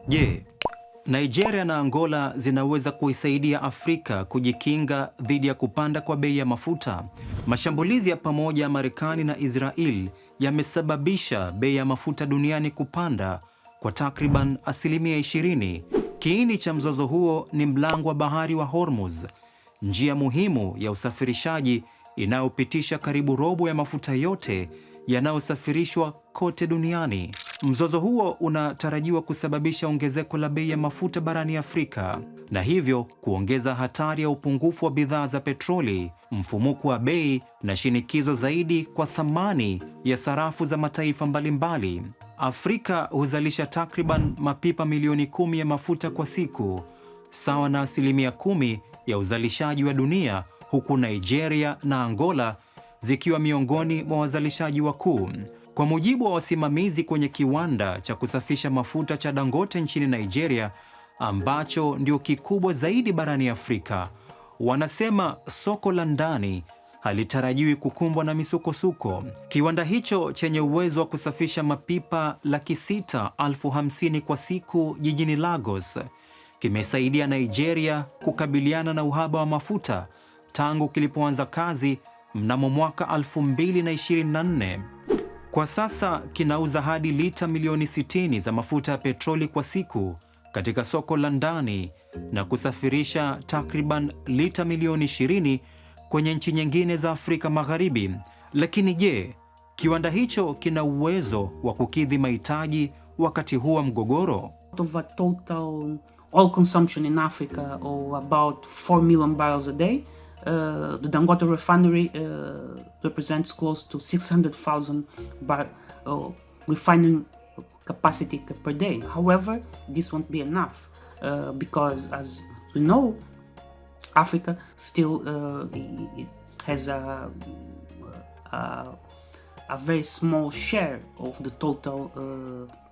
Je, Nigeria na Angola zinaweza kuisaidia Afrika kujikinga dhidi ya kupanda kwa bei ya mafuta? Mashambulizi ya pamoja ya Marekani na Israel yamesababisha bei ya mafuta duniani kupanda kwa takriban 20%. Kiini cha mzozo huo ni mlango wa bahari wa Hormuz, njia muhimu ya usafirishaji inayopitisha karibu robo ya mafuta yote yanayosafirishwa kote duniani. Mzozo huo unatarajiwa kusababisha ongezeko la bei ya mafuta barani Afrika na hivyo kuongeza hatari ya upungufu wa bidhaa za petroli, mfumuko wa bei na shinikizo zaidi kwa thamani ya sarafu za mataifa mbalimbali. Afrika huzalisha takriban mapipa milioni 10 ya mafuta kwa siku, sawa na 10% ya uzalishaji wa dunia, huku Nigeria na Angola zikiwa miongoni mwa wazalishaji wakuu. Kwa mujibu wa wasimamizi kwenye kiwanda cha kusafisha mafuta cha Dangote nchini Nigeria, ambacho ndio kikubwa zaidi barani Afrika, wanasema soko la ndani halitarajiwi kukumbwa na misukosuko. Kiwanda hicho chenye uwezo wa kusafisha mapipa 650,000 kwa siku jijini Lagos kimesaidia Nigeria kukabiliana na uhaba wa mafuta tangu kilipoanza kazi mnamo mwaka 2024. Kwa sasa kinauza hadi lita milioni 60 za mafuta ya petroli kwa siku katika soko la ndani na kusafirisha takriban lita milioni 20 kwenye nchi nyingine za Afrika Magharibi. Lakini je, kiwanda hicho kina uwezo wa kukidhi mahitaji wakati huu wa mgogoro? Of a total oil consumption in Africa of about 4 million barrels a day, the Dangote refinery represents close to 600,000 refining capacity per day. However, this won't be enough because, as we know, Africa still has a very small share of the total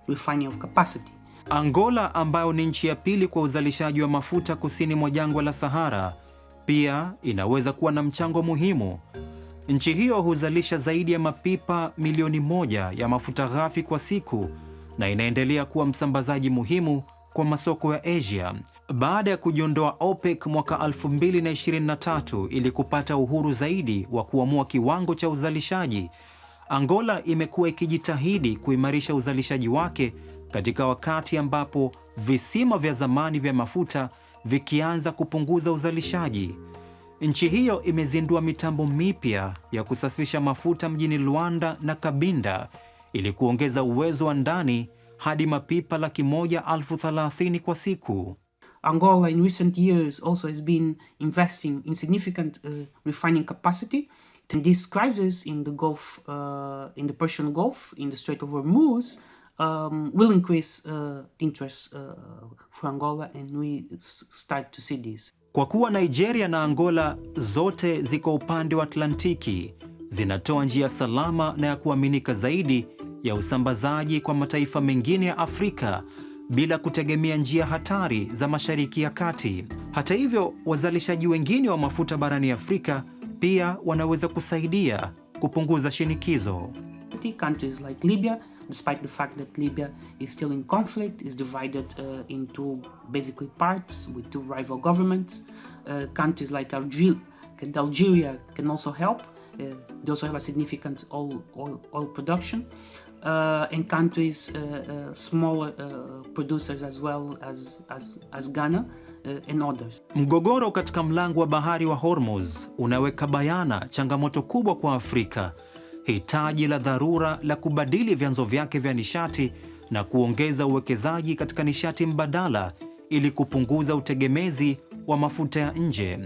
refining of capacity. Angola, ambayo ni nchi ya pili kwa uzalishaji wa mafuta kusini mwa jangwa la Sahara, pia inaweza kuwa na mchango muhimu. Nchi hiyo huzalisha zaidi ya mapipa milioni 1 ya mafuta ghafi kwa siku na inaendelea kuwa msambazaji muhimu kwa masoko ya Asia. Baada ya kujiondoa OPEC mwaka 2023 ili kupata uhuru zaidi wa kuamua kiwango cha uzalishaji, Angola imekuwa ikijitahidi kuimarisha uzalishaji wake katika wakati ambapo visima vya zamani vya mafuta vikianza kupunguza uzalishaji. Nchi hiyo imezindua mitambo mipya ya kusafisha mafuta mjini Luanda na Cabinda ili kuongeza uwezo wa ndani hadi mapipa 130,000 kwa siku. Angola in recent years also has been investing in significant refining capacity. In this crisis in the Gulf, in the Persian Gulf, in the Strait of Hormuz, will increase interest for Angola, and we start to see this. Kwa kuwa Nigeria na Angola zote ziko upande wa Atlantiki, zinatoa njia salama na ya kuaminika zaidi ya usambazaji kwa mataifa mengine ya Afrika bila kutegemea njia hatari za Mashariki ya Kati. Hata hivyo, wazalishaji wengine wa mafuta barani Afrika pia wanaweza kusaidia kupunguza shinikizo. Countries like Libya, despite the fact that Libya is still in conflict, is divided into basically parts with two rival governments. Countries like Algeria can also help. They also have a significant oil production. And countries, smaller producers as well as Ghana and others. Mgogoro katika mlango wa bahari wa Hormuz unaweka bayana changamoto kubwa kwa Afrika. Hitaji la dharura la kubadili vyanzo vyake vya nishati na kuongeza uwekezaji katika nishati mbadala ili kupunguza utegemezi wa mafuta ya nje.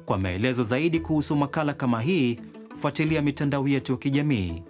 Kwa maelezo zaidi kuhusu makala kama hii, fuatilia mitandao yetu ya kijamii.